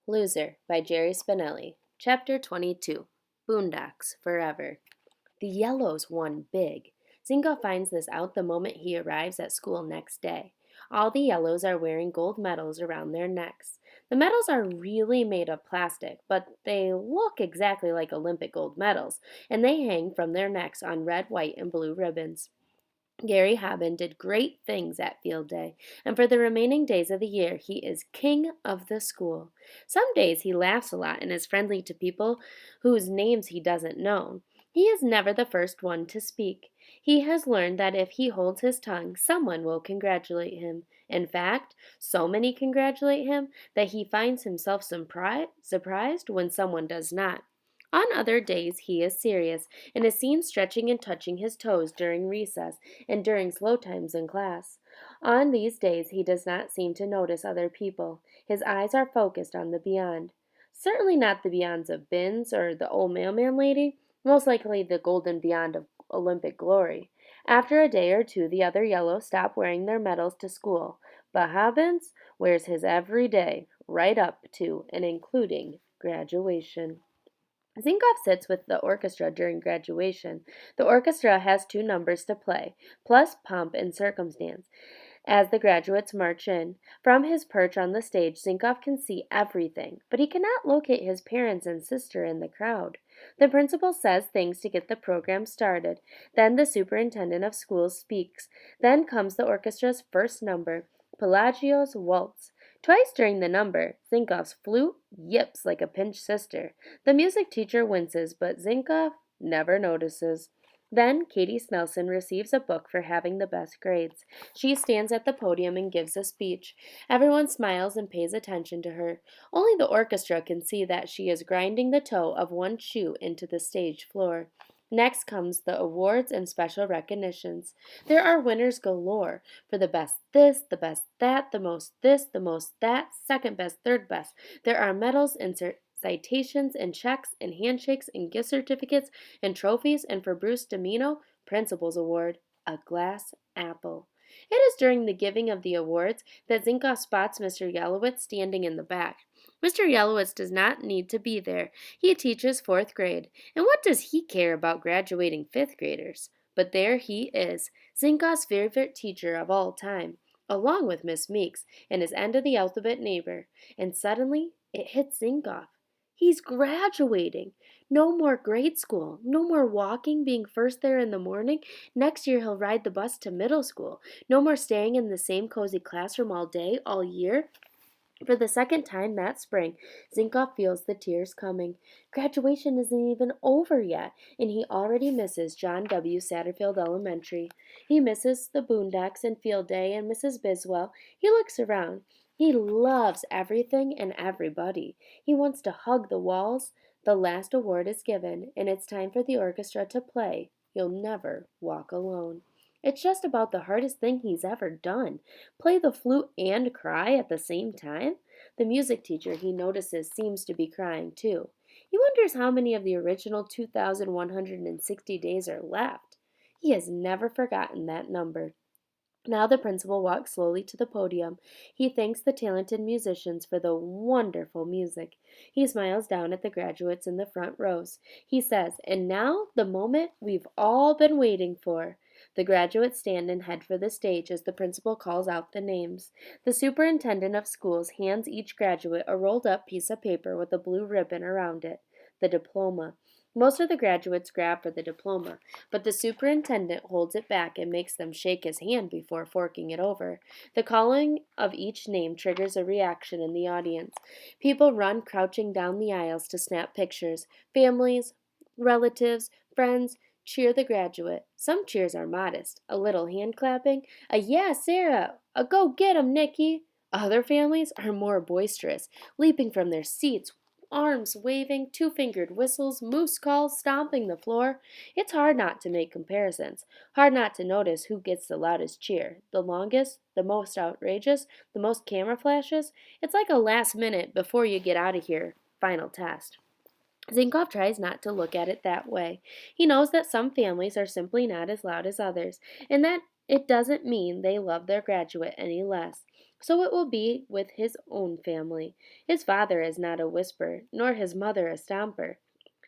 Loser by Jerry Spinelli. Chapter 22. Boondocks Forever. The Yellows won big. Zinga finds this out the moment he arrives at school next day. All the Yellows are wearing gold medals around their necks. The medals are really made of plastic, but they look exactly like Olympic gold medals, and they hang from their necks on red, white, and blue ribbons. Gary Haben did great things at field day, and for the remaining days of the year he is king of the school. Some days he laughs a lot and is friendly to people whose names he doesn't know. He is never the first one to speak. He has learned that if he holds his tongue, someone will congratulate him. In fact, so many congratulate him that he finds himself surprised when someone does not. On other days he is serious, and is seen stretching and touching his toes during recess and during slow times in class. On these days he does not seem to notice other people. His eyes are focused on the beyond. Certainly not the beyonds of Binns or the old mailman lady, most likely the golden beyond of Olympic glory. After a day or two the other Yellows stop wearing their medals to school, but Hobbins wears his every day, right up to and including graduation. Zinkoff sits with the orchestra during graduation. The orchestra has two numbers to play, plus pomp and circumstance, as the graduates march in. From his perch on the stage, Zinkoff can see everything, but he cannot locate his parents and sister in the crowd. The principal says things to get the program started. Then the superintendent of schools speaks. Then comes the orchestra's first number, Pelagio's Waltz. Twice during the number, Zinkoff's flute yips like a pinched sister. The music teacher winces, but Zinkoff never notices. Then Katie Snelson receives a book for having the best grades. She stands at the podium and gives a speech. Everyone smiles and pays attention to her. Only the orchestra can see that she is grinding the toe of one shoe into the stage floor. Next comes the awards and special recognitions. There are winners galore for the best this, the best that, the most this, the most that, second best, third best. There are medals and citations and checks and handshakes and gift certificates and trophies, and for Bruce Domino, Principal's Award, a glass apple. It is during the giving of the awards that Zinkoff spots Mr. Yellowitz standing in the back. Mr. Yellowitz does not need to be there. He teaches fourth grade, and what does he care about graduating fifth graders? But there he is, Zinkoff's favorite teacher of all time, along with Miss Meeks and his end of the alphabet neighbor. And suddenly it hits Zinkoff. He's graduating. No more grade school. No more walking, being first there in the morning. Next year he'll ride the bus to middle school. No more staying in the same cozy classroom all day, all year. For the second time that spring, Zinkoff feels the tears coming. Graduation isn't even over yet, and he already misses John W. Satterfield Elementary. He misses the Boondocks and Field Day and Mrs. Biswell. He looks around. He loves everything and everybody. He wants to hug the walls. The last award is given, and it's time for the orchestra to play. You'll never walk alone. It's just about the hardest thing he's ever done. Play the flute and cry at the same time? The music teacher, he notices, seems to be crying too. He wonders how many of the original 2,160 days are left. He has never forgotten that number. Now the principal walks slowly to the podium. He thanks the talented musicians for the wonderful music. He smiles down at the graduates in the front rows. He says, "And now the moment we've all been waiting for." The graduates stand and head for the stage as the principal calls out the names. The superintendent of schools hands each graduate a rolled up piece of paper with a blue ribbon around it, the diploma. Most of the graduates grab for the diploma, but the superintendent holds it back and makes them shake his hand before forking it over. The calling of each name triggers a reaction in the audience. People run crouching down the aisles to snap pictures. Families, relatives, friends cheer the graduate. Some cheers are modest, a little hand clapping, a "Yeah, Sarah," a "Go get 'em, Nicky." Other families are more boisterous, leaping from their seats, arms waving, two-fingered whistles, moose calls, stomping the floor. It's hard not to make comparisons, hard not to notice who gets the loudest cheer, the longest, the most outrageous, the most camera flashes. It's like a last minute before you get out of here final test. Zinkoff tries not to look at it that way. He knows that some families are simply not as loud as others, and that it doesn't mean they love their graduate any less. So it will be with his own family. His father is not a whisper, nor his mother a stomper.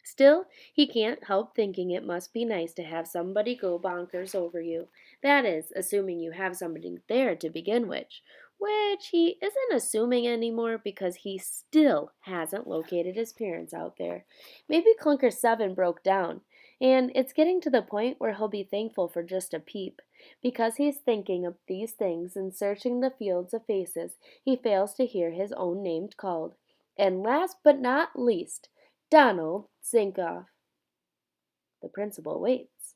Still, he can't help thinking it must be nice to have somebody go bonkers over you. That is, assuming you have somebody there to begin with, which he isn't assuming anymore because he still hasn't located his parents out there. Maybe Clunker 7 broke down, and it's getting to the point where he'll be thankful for just a peep. Because he's thinking of these things and searching the fields of faces, he fails to hear his own name called. And last but not least, Donald Zinkoff. The principal waits.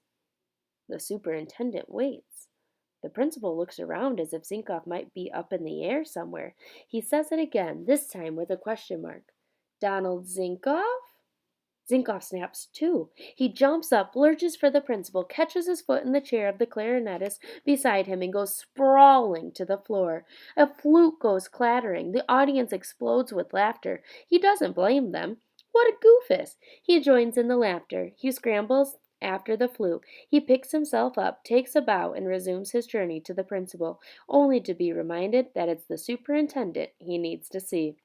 The superintendent waits. The principal looks around as if Zinkoff might be up in the air somewhere. He says it again, this time with a question mark. Donald Zinkoff? Zinkoff snaps too. He jumps up, lurches for the principal, catches his foot in the chair of the clarinetist beside him, and goes sprawling to the floor. A flute goes clattering. The audience explodes with laughter. He doesn't blame them. What a goofus! He joins in the laughter. He scrambles after the flute. He picks himself up, takes a bow, and resumes his journey to the principal, only to be reminded that it's the superintendent he needs to see.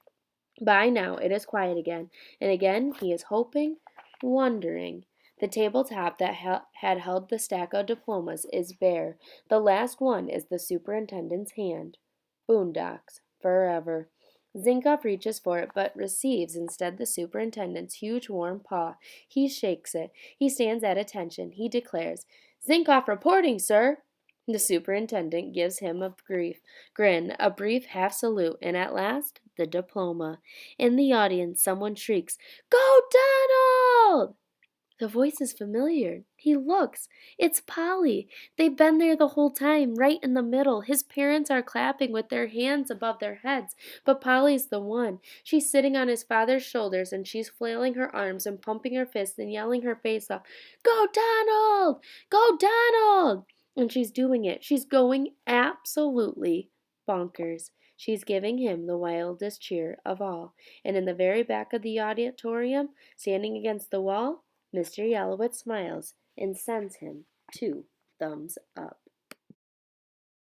By now it is quiet again, and again he is hoping, wondering. The tabletop that had held the stack of diplomas is bare. The last one is the superintendent's hand. Boondocks, forever. Zinkoff reaches for it, but receives instead the superintendent's huge warm paw. He shakes it. He stands at attention. He declares, Zinkoff reporting, sir. The superintendent gives him a brief grin, a brief half salute, and at last the diploma. In the audience, someone shrieks, Go Donald! The voice is familiar. He looks. It's Polly. They've been there the whole time, right in the middle. His parents are clapping with their hands above their heads, but Polly's the one. She's sitting on his father's shoulders, and she's flailing her arms and pumping her fists and yelling her face off, Go Donald! Go Donald! And she's doing it. She's going absolutely bonkers. She's giving him the wildest cheer of all. And in the very back of the auditorium, standing against the wall, Mr. Yellowitz smiles and sends him 2 thumbs up.